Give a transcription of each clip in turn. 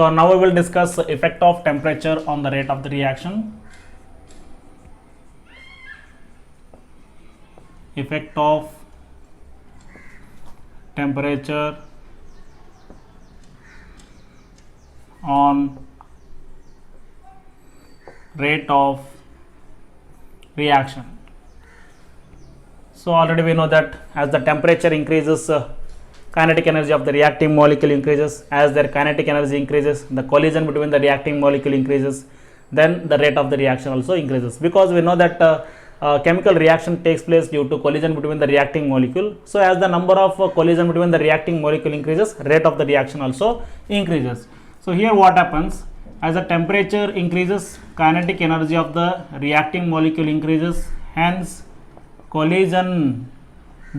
So now we will discuss the effect of temperature on the rate of the reaction. Effect of temperature on rate of reaction. So already we know that as the temperature increases, kinetic energy of the reacting molecule increases. As their kinetic energy increases, the collision between the reacting molecule increases, then the rate of the reaction also increases, because we know that chemical reaction takes place due to collision between the reacting molecule. So as the number of collision between the reacting molecule increases, rate of the reaction also increases. So here what happens, as the temperature increases, kinetic energy of the reacting molecule increases, hence collision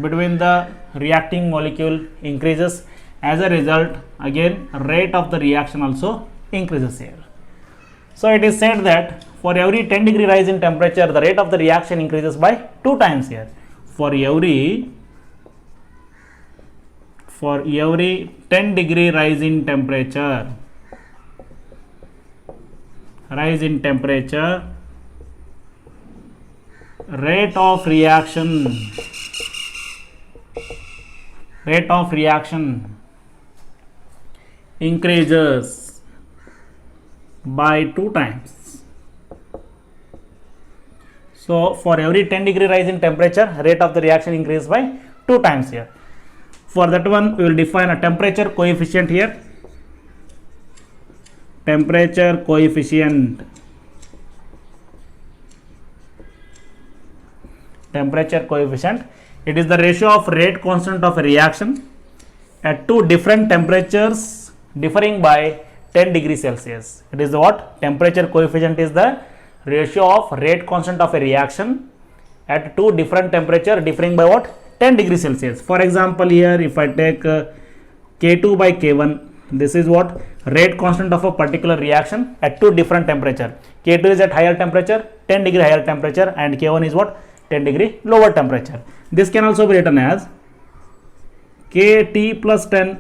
between the reacting molecule increases. As a result, again rate of the reaction also increases here. So it is said that for every 10 degree rise in temperature, the rate of the reaction increases by 2 times here. For every 10 degree rise in temperature, rate of reaction increases by 2 times. So for every 10 degree rise in temperature, rate of the reaction increases by 2 times here. For that one, we will define a temperature coefficient here. Temperature coefficient. It is the ratio of rate constant of a reaction at two different temperatures differing by 10 degrees Celsius. It is the what? Temperature coefficient is the ratio of rate constant of a reaction at two different temperature differing by what? 10 degrees Celsius. For example, here if I take K2 by K1, this is what? Rate constant of a particular reaction at two different temperature. K2 is at higher temperature, 10 degree higher temperature, and K1 is what? 10 degree lower temperature. This can also be written as Kt plus 10,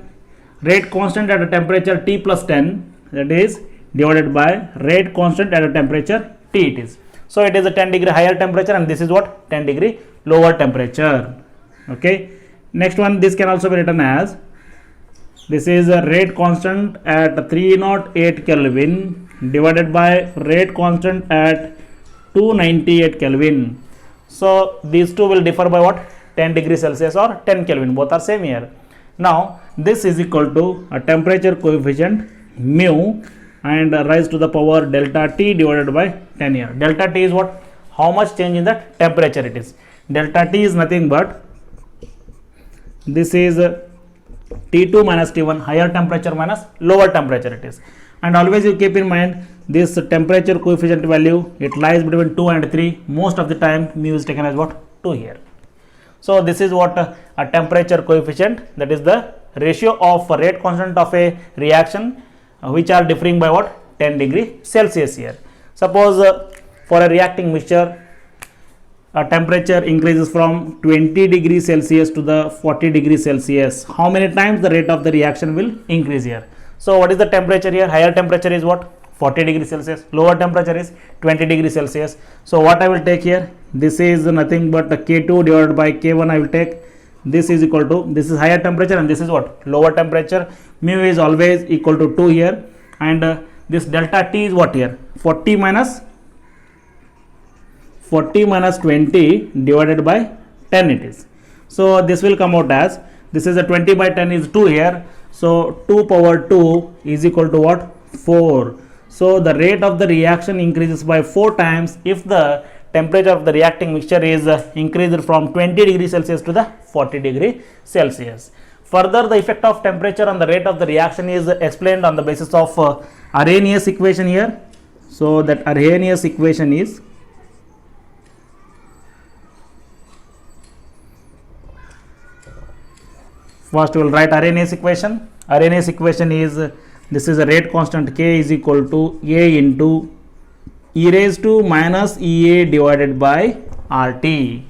rate constant at a temperature T plus 10, that is divided by rate constant at a temperature T it is. So it is a 10 degree higher temperature, and this is what? 10 degree lower temperature. Okay. Next one, this can also be written as, this is a rate constant at 308 Kelvin divided by rate constant at 298 Kelvin. So these two will differ by what? 10 degrees Celsius or 10 Kelvin, both are same here. Now this is equal to a temperature coefficient mu and rise to the power delta T divided by 10 here. Delta T is what? How much change in the temperature it is. Delta T is nothing but, this is T2 minus T1, higher temperature minus lower temperature it is. And always you keep in mind this temperature coefficient value, it lies between 2 and 3. Most of the time mu is taken as what? 2 here. So this is what a temperature coefficient, that is the ratio of rate constant of a reaction which are differing by what? 10 degree Celsius here. Suppose for a reacting mixture, a temperature increases from 20 degrees Celsius to the 40 degrees Celsius. How many times the rate of the reaction will increase here? So what is the temperature here? Higher temperature is what? 40 degrees Celsius. Lower temperature is 20 degrees Celsius. So what I will take here? This is nothing but K2 divided by K1 I will take. This is equal to, this is higher temperature and this is what? Lower temperature. Mu is always equal to 2 here, and this delta T is what here? 40 minus 20 divided by 10 it is. So this will come out as, this is a 20 by 10 is 2 here. So 2 power 2 is equal to what? 4. So the rate of the reaction increases by 4 times if the temperature of the reacting mixture is increased from 20 degrees Celsius to the 40 degree Celsius. Further, the effect of temperature on the rate of the reaction is explained on the basis of Arrhenius equation here. So that Arrhenius equation is, first we will write Arrhenius equation. Arrhenius equation is, this is a rate constant K is equal to A into e raised to minus EA divided by RT.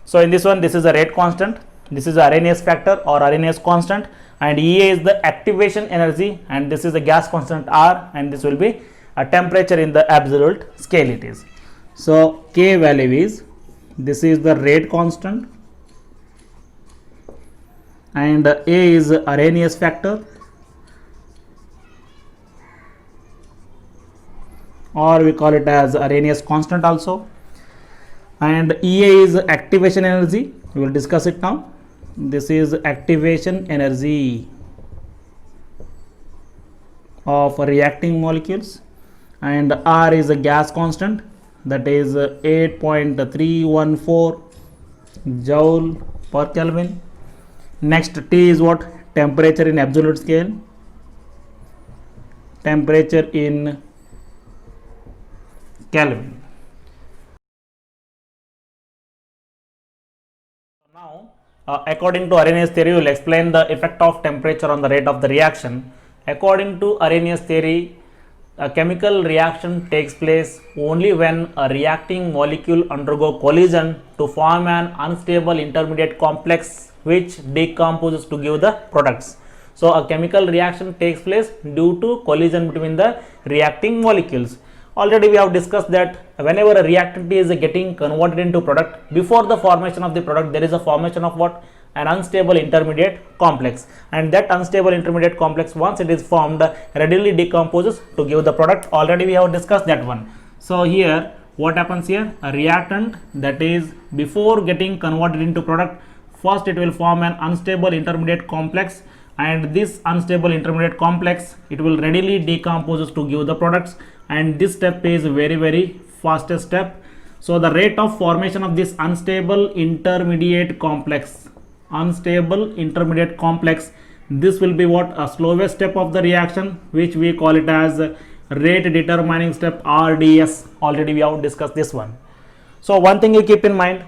So in this one, this is a rate constant, this is a Arrhenius factor or Arrhenius constant. and EA is the activation energy, and this is the gas constant R, and this will be a temperature in the absolute scale it is. So K value is, this is the rate constant, and A is Arrhenius factor, or we call it as Arrhenius constant also, and EA is activation energy. We will discuss it now. This is activation energy of reacting molecules, and R is a gas constant, that is 8.314 joule per Kelvin. Next, T is what? Temperature in absolute scale. Temperature in Kelvin. Now, according to Arrhenius theory, we will explain the effect of temperature on the rate of the reaction. According to Arrhenius theory, a chemical reaction takes place only when a reacting molecule undergo collision to form an unstable intermediate complex which decomposes to give the products. So a chemical reaction takes place due to collision between the reacting molecules. Already we have discussed that whenever a reactant is getting converted into product, before the formation of the product there is a formation of what? An unstable intermediate complex, and that unstable intermediate complex, once it is formed, readily decomposes to give the product. Already we have discussed that one. So here what happens here? A reactant that is before getting converted into product, first it will form an unstable intermediate complex, and this unstable intermediate complex, it will readily decomposes to give the products, and this step is very fastest step. So the rate of formation of this unstable intermediate complex, this will be what? A slowest step of the reaction, which we call it as rate determining step, RDS. Already we have discussed this one. So one thing you keep in mind,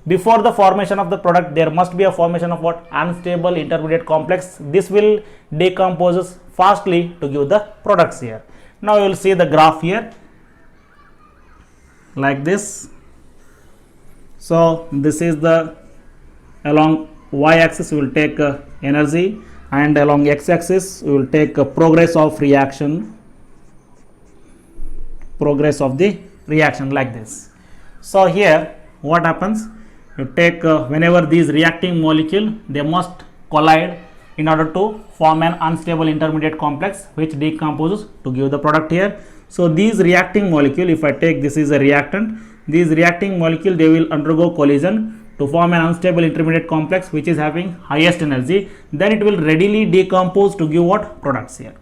before the formation of the product there must be a formation of what? Unstable intermediate complex. This will decomposes fastly to give the products here. Now you will see the graph here like this. So this is the, along y-axis we will take energy, and along x-axis we will take progress of reaction, like this. So here what happens? You take whenever these reacting molecule, they must collide in order to form an unstable intermediate complex which decomposes to give the product here. So these reacting molecule, if I take this is a reactant, these reacting molecule, they will undergo collision to form an unstable intermediate complex which is having highest energy, then it will readily decompose to give what? Products here.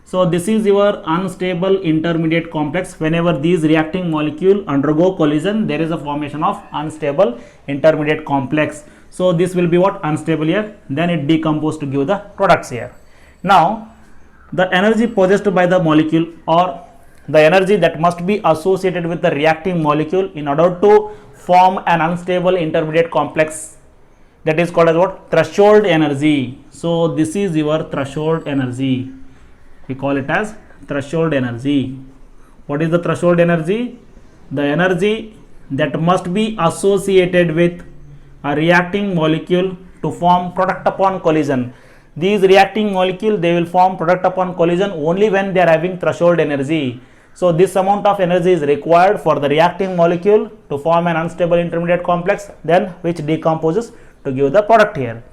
So this is your unstable intermediate complex. Whenever these reacting molecule undergo collision, there is a formation of unstable intermediate complex. So this will be what? Unstable here, then it decomposes to give the products here. Now the energy possessed by the molecule, or the energy that must be associated with the reacting molecule in order to form an unstable intermediate complex, that is called as what? Threshold energy. So this is your threshold energy. We call it as threshold energy. What is the threshold energy? The energy that must be associated with a reacting molecule to form product upon collision. These reacting molecule, they will form product upon collision only when they are having threshold energy. So this amount of energy is required for the reacting molecule to form an unstable intermediate complex, then which decomposes to give the product here.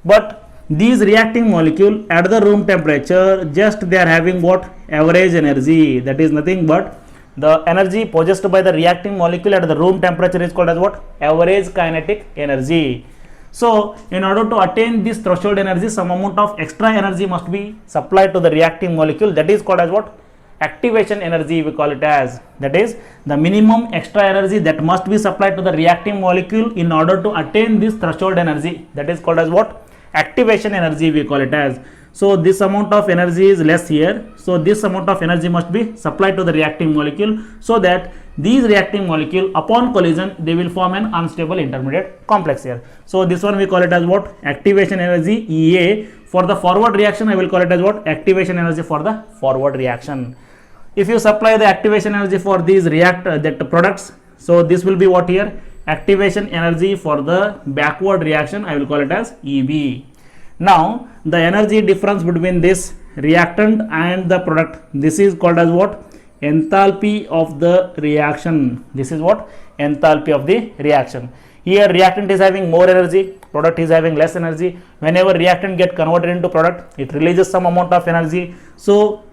But these reacting molecule at the room temperature, just they are having what? Average energy. That is nothing but the energy possessed by the reacting molecule at the room temperature is called as what? Average kinetic energy. So in order to attain this threshold energy, some amount of extra energy must be supplied to the reacting molecule, that is called as what? Activation energy we call it as. That is the minimum extra energy that must be supplied to the reacting molecule in order to attain this threshold energy, that is called as what? Activation energy we call it as. So this amount of energy is less here, so this amount of energy must be supplied to the reacting molecule, so that these reacting molecule upon collision, they will form an unstable intermediate complex here. So this one we call it as what? Activation energy, EA. For the forward reaction, I will call it as what? Activation energy for the forward reaction. If you supply the activation energy for these that products, so this will be what here? Activation energy for the backward reaction, I will call it as EB. Now the energy difference between this reactant and the product, this is called as what? Enthalpy of the reaction. This is what? Enthalpy of the reaction. Here reactant is having more energy, product is having less energy. Whenever reactant get converted into product, it releases some amount of energy. So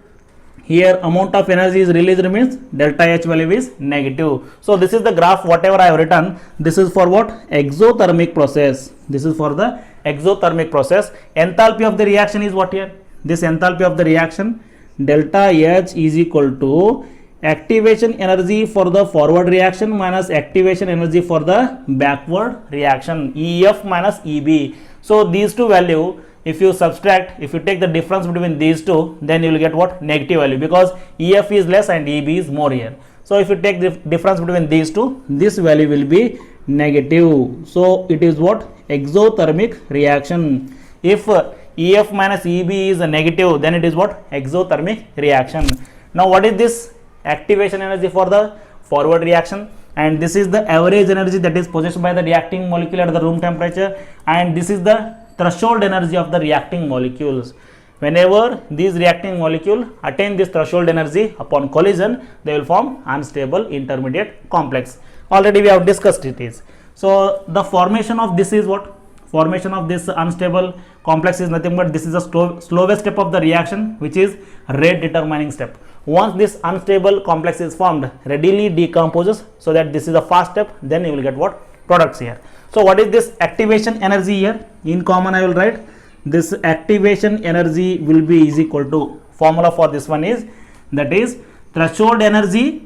here amount of energy is released means delta H value is negative. So this is the graph whatever I have written. This is for what? Exothermic process. This is for the exothermic process. Enthalpy of the reaction is what here? This enthalpy of the reaction, delta H is equal to activation energy for the forward reaction minus activation energy for the backward reaction, EF minus EB. So these two value, if you subtract, if you take the difference between these two, then you will get what? Negative value, because EF is less and EB is more here. So if you take the difference between these two, this value will be negative. So it is what? Exothermic reaction. If EF minus EB is a negative, then it is what? Exothermic reaction. Now what is this? Activation energy for the forward reaction, and this is the average energy that is possessed by the reacting molecule at the room temperature, and this is the threshold energy of the reacting molecules. Whenever these reacting molecule attain this threshold energy, upon collision they will form unstable intermediate complex. Already we have discussed it is. So the formation of this is what? Formation of this unstable complex is nothing but this is the slowest step of the reaction, which is rate determining step. Once this unstable complex is formed, readily decomposes, so that this is the fast step, then you will get what? Products here. So what is this activation energy here? In common I will write this activation energy will be is equal to, formula for this one is, that is threshold energy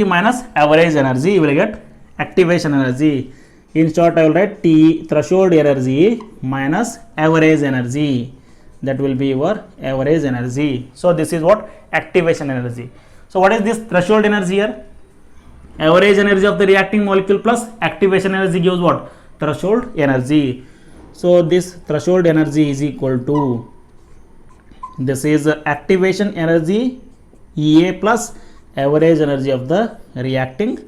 minus average energy, you will get activation energy. In short I will write T, threshold energy minus average energy, that will be your average energy. So this is what? Activation energy. So what is this threshold energy here? Average energy of the reacting molecule plus activation energy gives what? Threshold energy. So this threshold energy is equal to, this is activation energy EA plus average energy of the reacting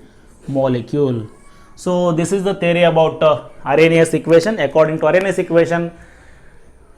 molecule. So this is the theory about Arrhenius equation. According to Arrhenius equation,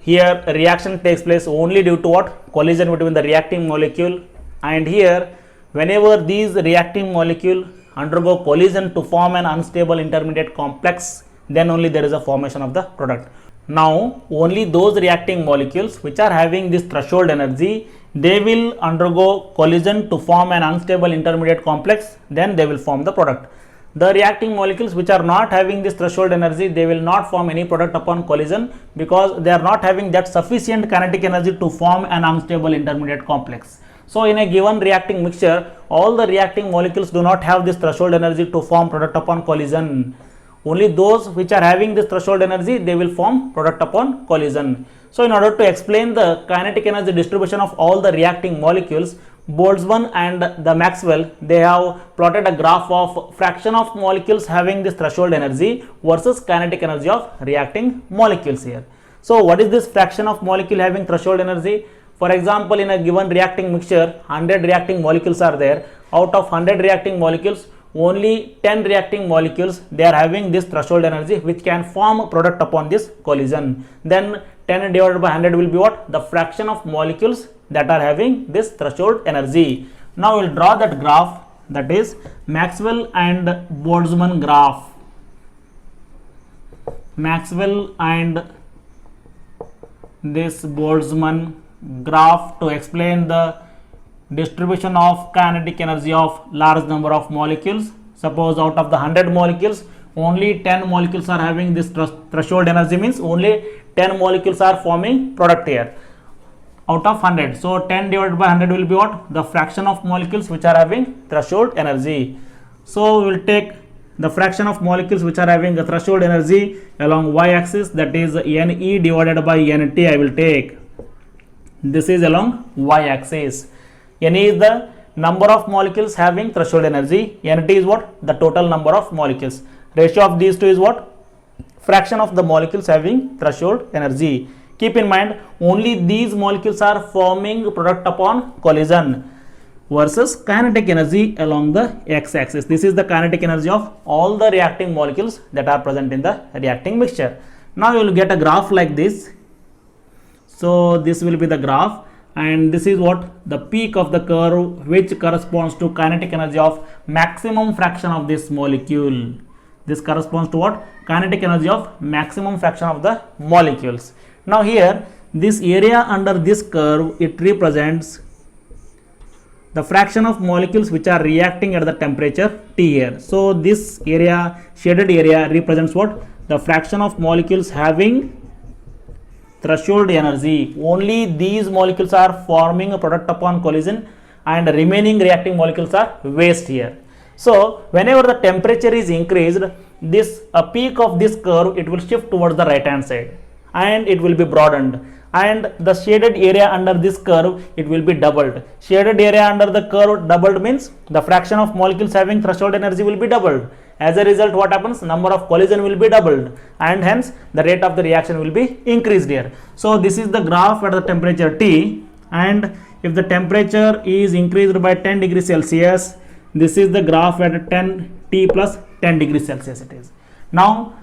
here reaction takes place only due to what? Collision between the reacting molecule, and here whenever these reacting molecule undergo collision to form an unstable intermediate complex, then only there is a formation of the product. Now only those reacting molecules which are having this threshold energy, they will undergo collision to form an unstable intermediate complex, then they will form the product. The reacting molecules which are not having this threshold energy, they will not form any product upon collision, because they are not having that sufficient kinetic energy to form an unstable intermediate complex. So in a given reacting mixture, all the reacting molecules do not have this threshold energy to form product upon collision. Only those which are having this threshold energy, they will form product upon collision. So in order to explain the kinetic energy distribution of all the reacting molecules, Boltzmann and the Maxwell, they have plotted a graph of fraction of molecules having this threshold energy versus kinetic energy of reacting molecules here. So what is this fraction of molecule having threshold energy? For example, in a given reacting mixture, 100 reacting molecules are there. Out of 100 reacting molecules, only 10 reacting molecules, they are having this threshold energy which can form a product upon this collision. Then 10 divided by 100 will be what? The fraction of molecules that are having this threshold energy. Now we will draw that graph, that is Maxwell and Boltzmann graph. Maxwell and this Boltzmann graph to explain the distribution of kinetic energy of large number of molecules. Suppose out of the 100 molecules, only 10 molecules are having this threshold energy, means only 10 molecules are forming product here out of 100. So 10 divided by 100 will be what? The fraction of molecules which are having threshold energy. So we will take the fraction of molecules which are having the threshold energy along y-axis, that is Ne divided by Nt I will take. This is along y-axis. Ne is the number of molecules having threshold energy. Nt is what? The total number of molecules. Ratio of these two is what? Fraction of the molecules having threshold energy. Keep in mind, only these molecules are forming product upon collision versus kinetic energy along the x-axis. This is the kinetic energy of all the reacting molecules that are present in the reacting mixture. Now you will get a graph like this. So this will be the graph, and this is what the peak of the curve, which corresponds to kinetic energy of maximum fraction of this molecule. This corresponds to what? Kinetic energy of maximum fraction of the molecules. Now here, this area under this curve, it represents the fraction of molecules which are reacting at the temperature T here. So this area, shaded area, represents what? The fraction of molecules having threshold energy. Only these molecules are forming a product upon collision, and remaining reacting molecules are waste here. So whenever the temperature is increased, this peak of this curve, it will shift towards the right hand side, and it will be broadened, and the shaded area under this curve, it will be doubled. Shaded area under the curve doubled means the fraction of molecules having threshold energy will be doubled. As a result, what happens? Number of collision will be doubled, and hence the rate of the reaction will be increased here. So this is the graph at the temperature T, and if the temperature is increased by 10 degrees Celsius, this is the graph at 10 T plus 10 degrees Celsius it is. Now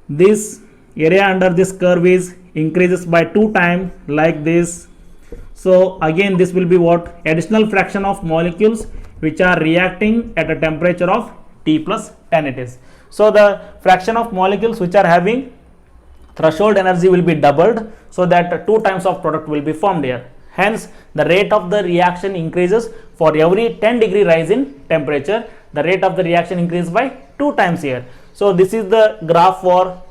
this area under this curve is increases by 2 times like this. So again this will be what? Additional fraction of molecules which are reacting at a temperature of T plus 10 it is. So the fraction of molecules which are having threshold energy will be doubled, so that 2 times of product will be formed here. Hence the rate of the reaction increases. For every 10 degree rise in temperature, the rate of the reaction increases by 2 times here. So this is the graph for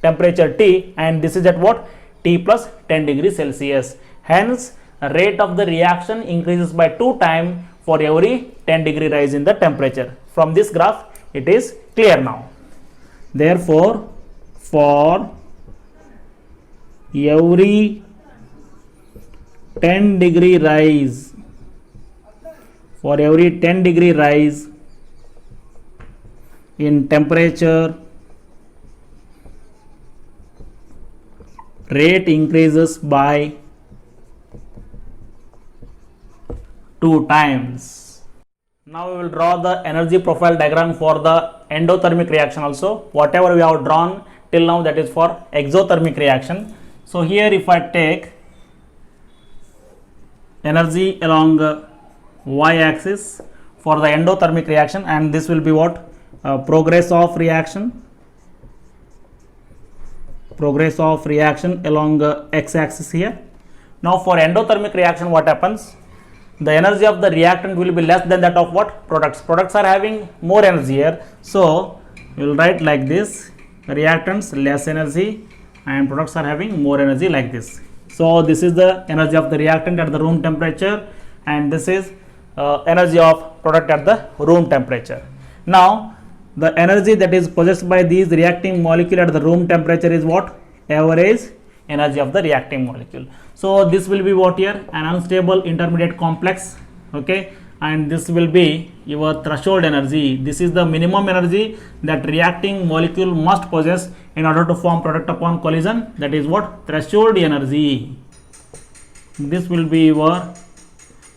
temperature T, and this is at what? T plus 10 degrees Celsius. Hence the rate of the reaction increases by 2 times for every 10 degree rise in the temperature. From this graph it is clear now. Therefore, for every 10 degree rise, in temperature, rate increases by 2 times. Now we will draw the energy profile diagram for the endothermic reaction also. Whatever we have drawn till now, that is for exothermic reaction. So here if I take energy along y-axis for the endothermic reaction, and this will be what? Progress of reaction along x-axis here. Now for endothermic reaction, what happens? The energy of the reactant will be less than that of what? Products. Products are having more energy here. So we will write like this: reactants less energy and products are having more energy, like this. So this is the energy of the reactant at the room temperature, and this is energy of product at the room temperature. Now the energy that is possessed by these reacting molecule at the room temperature is what? Average energy of the reacting molecule. So this will be what here? An unstable intermediate complex, okay, and this will be your threshold energy. This is the minimum energy that reacting molecule must possess in order to form product upon collision. That is what? Threshold energy. This will be your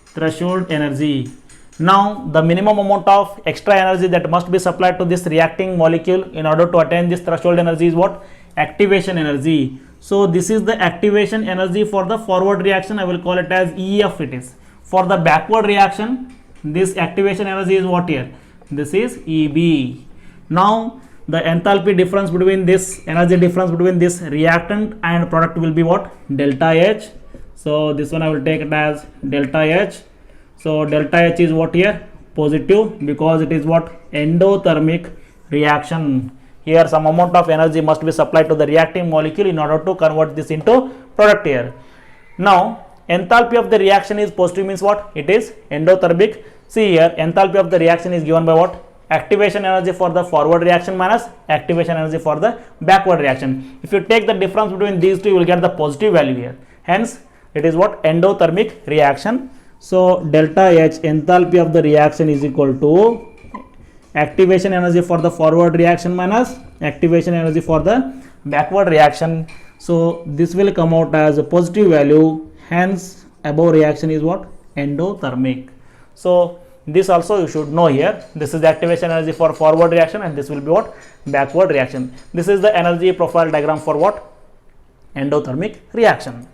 threshold energy. Now the minimum amount of extra energy that must be supplied to this reacting molecule in order to attain this threshold energy is what? Activation energy. So this is the activation energy for the forward reaction. I will call it as EF it is. For the backward reaction, this activation energy is what here? This is EB. Now the enthalpy difference between this energy difference between this reactant and product will be what? Delta H. So this one I will take it as delta H. So delta H is what here? Positive, because it is what? Endothermic reaction. Here some amount of energy must be supplied to the reacting molecule in order to convert this into product here. Now enthalpy of the reaction is positive means what? It is endothermic. See here, enthalpy of the reaction is given by what? Activation energy for the forward reaction minus activation energy for the backward reaction. If you take the difference between these two, you will get the positive value here. Hence it is what? Endothermic reaction. So delta H, enthalpy of the reaction, is equal to activation energy for the forward reaction minus activation energy for the backward reaction. So this will come out as a positive value. Hence above reaction is what? Endothermic. So This also you should know here. This is the activation energy for forward reaction, and this will be what? Backward reaction. This is the energy profile diagram for what? Endothermic reaction.